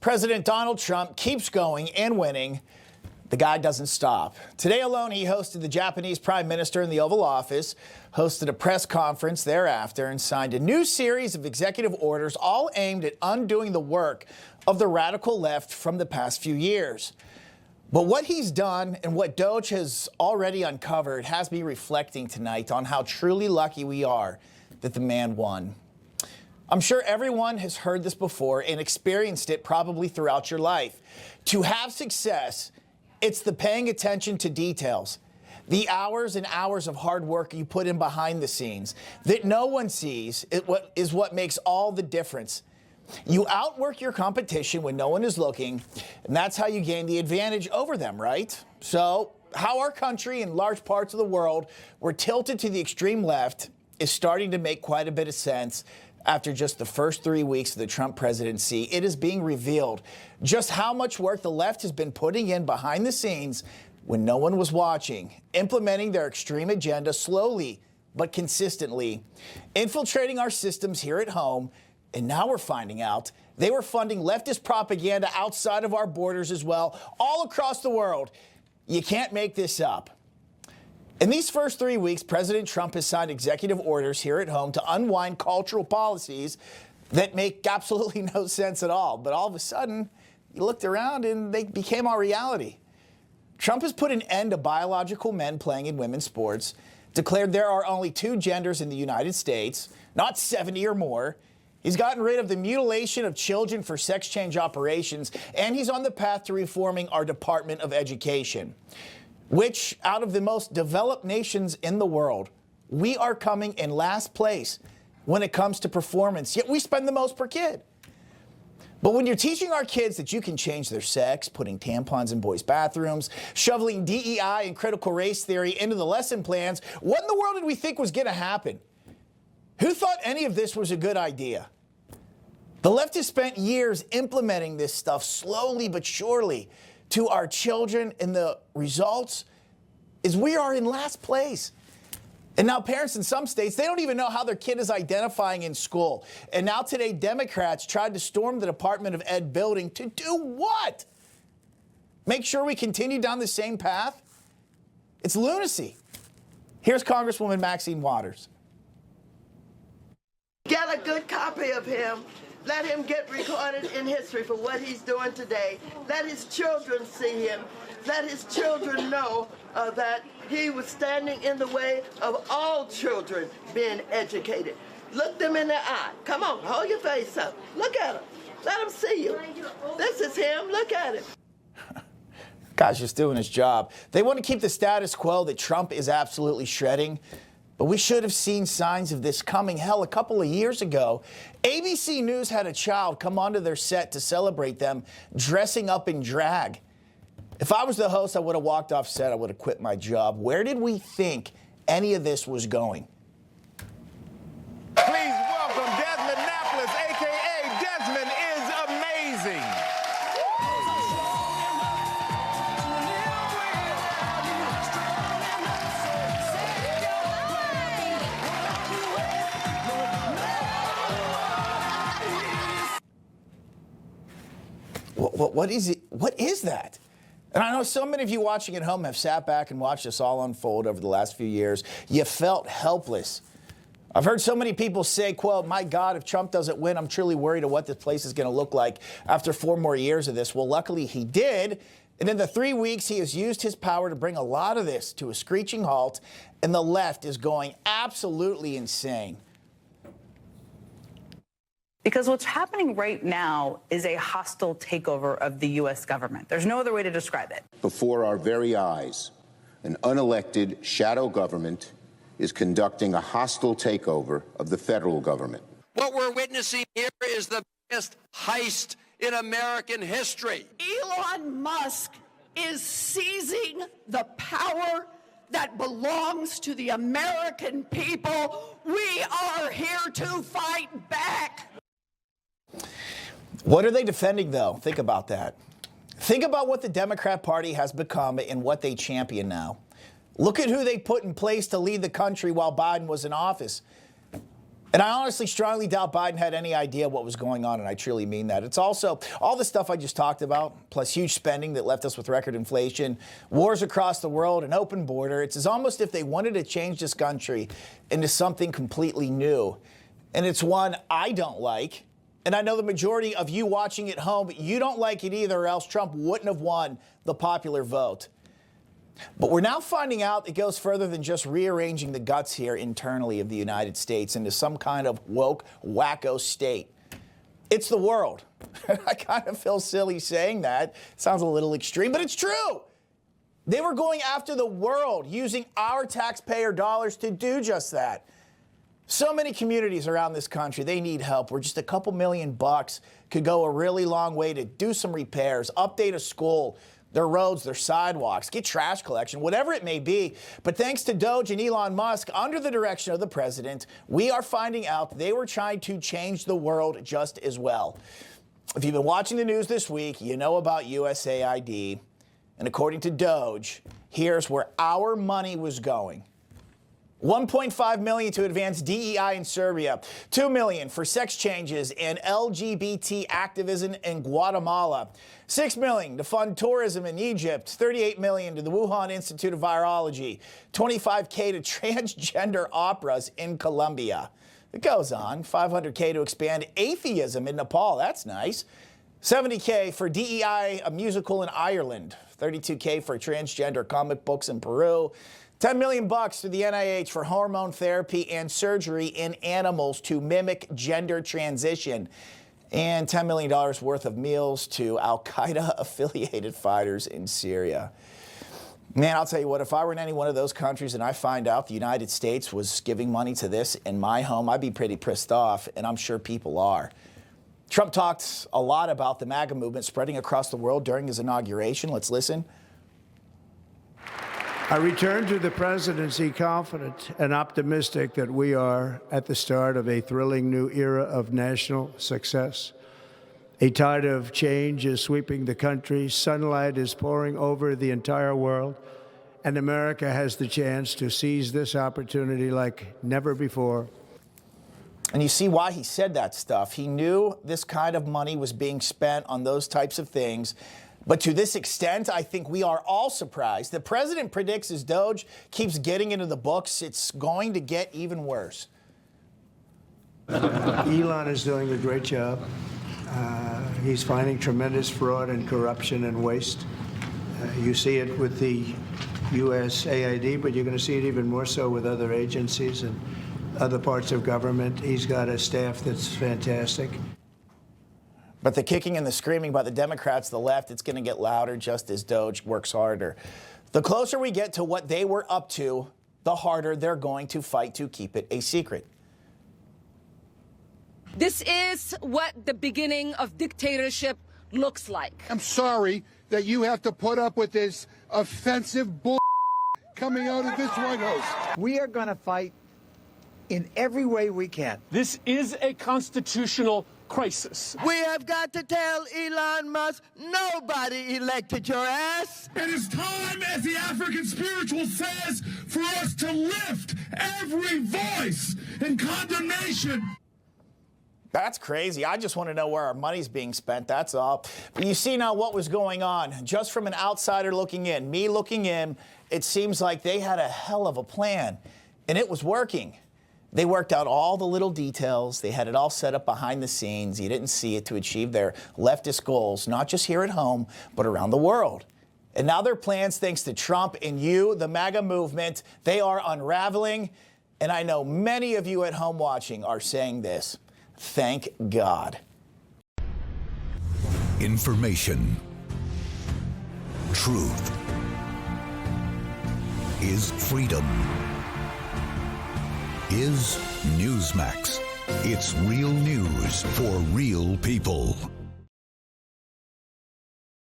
President Donald Trump keeps going and winning. The guy doesn't stop. Today alone, he hosted the Japanese Prime Minister in the Oval Office, hosted a press conference thereafter, and signed a new series of executive orders, all aimed at undoing the work of the radical left from the past few years. But what he's done and what DOGE has already uncovered has me reflecting tonight on how truly lucky we are that the man won. I'm sure everyone has heard this before and experienced it probably throughout your life. To have success, it's the paying attention to details, the hours and hours of hard work you put in behind the scenes that no one sees is what makes all the difference. You outwork your competition when no one is looking, and that's how you gain the advantage over them, right? So how our country and large parts of the world were tilted to the extreme left is starting to make quite a bit of sense. After just the first 3 weeks of the Trump presidency, it is being revealed just how much work the left has been putting in behind the scenes when no one was watching, implementing their extreme agenda slowly but consistently, infiltrating our systems here at home, and now we're finding out they were funding leftist propaganda outside of our borders as well, all across the world. You can't make this up. In these first 3 weeks, President Trump has signed executive orders here at home to unwind cultural policies that make absolutely no sense at all. But all of a sudden, you looked around and they became our reality. Trump has put an end to biological men playing in women's sports, declared there are only 2 genders in the United States, not 70 or more. He's gotten rid of the mutilation of children for sex change operations, and he's on the path to reforming our Department of Education, which, out of the most developed nations in the world, we are coming in last place when it comes to performance, yet we spend the most per kid. But when you're teaching our kids that you can change their sex, putting tampons in boys' bathrooms, shoveling DEI and critical race theory into the lesson plans, what in the world did we think was going to happen? Who thought any of this was a good idea? The left has spent years implementing this stuff slowly but surely to our children, and the results is we are in last place. And now parents in some states, they don't even know how their kid is identifying in school. And now today, Democrats tried to storm the Department of Ed building to do what? Make sure we continue down the same path? It's lunacy. Here's Congresswoman Maxine Waters. Get a good copy of him. Let him get recorded in history for what he's doing today. Let his children see him. Let his children know that he was standing in the way of all children being educated. Look them in the eye. Come on, hold your face up. Look at him. Let him see you. This is him. Look at him. Guy's just doing his job. They want to keep the status quo that Trump is absolutely shredding. But we should have seen signs of this coming. Hell, a couple of years ago, ABC News had a child come onto their set to celebrate them dressing up in drag. If I was the host, I would have walked off set. I would have quit my job. Where did we think any of this was going? Please welcome Desmond, a.k.a. Desmond is amazing. What is it? What is that? And I know so many of you watching at home have sat back and watched this all unfold over the last few years. You felt helpless. I've heard so many people say, quote, my God, if Trump doesn't win, I'm truly worried of what this place is going to look like after 4 more years of this. Well, luckily he did. And in the 3 weeks, he has used his power to bring a lot of this to a screeching halt. And the left is going absolutely insane. Because what's happening right now is a hostile takeover of the U.S. government. There's no other way to describe it. Before our very eyes, an unelected shadow government is conducting a hostile takeover of the federal government. What we're witnessing here is the biggest heist in American history. Elon Musk is seizing the power that belongs to the American people. We are here to fight back. What are they defending, though? Think about that. Think about what the Democrat Party has become and what they champion now. Look at who they put in place to lead the country while Biden was in office. And I honestly strongly doubt Biden had any idea what was going on, and I truly mean that. It's also all the stuff I just talked about, plus huge spending that left us with record inflation, wars across the world, an open border. It's almost if they wanted to change this country into something completely new. And it's one I don't like. And I know the majority of you watching at home, you don't like it either, or else Trump wouldn't have won the popular vote. But we're now finding out it goes further than just rearranging the guts here internally of the United States into some kind of woke, wacko state. It's the world. I kind of feel silly saying that. Sounds a little extreme, but it's true. They were going after the world, using our taxpayer dollars to do just that. So many communities around this country, they need help. Where just a couple $1,000,000 could go a really long way to do some repairs, update a school, their roads, their sidewalks, get trash collection, whatever it may be. But thanks to DOGE and Elon Musk, under the direction of the president, we are finding out they were trying to change the world just as well. If you've been watching the news this week, you know about USAID. And according to DOGE, here's where our money was going. $1.5 million to advance DEI in Serbia, $2 million for sex changes and LGBT activism in Guatemala, $6 million to fund tourism in Egypt, $38 million to the Wuhan Institute of Virology, $25K to transgender operas in Colombia. It goes on. $500K to expand atheism in Nepal. That's nice. $70K for DEI, a musical in Ireland. $32K for transgender comic books in Peru. $10 million to the NIH for hormone therapy and surgery in animals to mimic gender transition. And $10 million worth of meals to Al-Qaeda-affiliated fighters in Syria. Man, I'll tell you what, if I were in any one of those countries and I find out the United States was giving money to this in my home, I'd be pretty pissed off, and I'm sure people are. Trump talked a lot about the MAGA movement spreading across the world during his inauguration. Let's listen. I return to the presidency confident and optimistic that we are at the start of a thrilling new era of national success. A tide of change is sweeping the country. Sunlight is pouring over the entire world, and America has the chance to seize this opportunity like never before. And you see why he said that stuff. He knew this kind of money was being spent on those types of things. But to this extent, I think we are all surprised. The president predicts as DOGE keeps getting into the books, it's going to get even worse. Elon is doing a great job. He's finding tremendous fraud and corruption and waste. You see it with the USAID, but you're going to see it even more so with other agencies and other parts of government. He's got a staff that's fantastic. But the kicking and the screaming by the Democrats, the left, it's going to get louder just as DOGE works harder. The closer we get to what they were up to, the harder they're going to fight to keep it a secret. This is what the beginning of dictatorship looks like. I'm sorry that you have to put up with this offensive bull coming out of this White House. We are going to fight in every way we can. This is a constitutional crisis. We have got to tell Elon Musk, nobody elected your ass. It is time, as the African spiritual says, for us to lift every voice in condemnation. That's crazy. I just want to know where our money's being spent, that's all. But you see now what was going on. Just from an outsider looking in, me looking in, it seems like they had a hell of a plan, and it was working. They worked out all the little details. They had it all set up behind the scenes. You didn't see it to achieve their leftist goals, not just here at home, but around the world. And now their plans, thanks to Trump and you, the MAGA movement, they are unraveling. And I know many of you at home watching are saying this. Thank God. Information. Truth is freedom. Is Newsmax. It's real news for real people.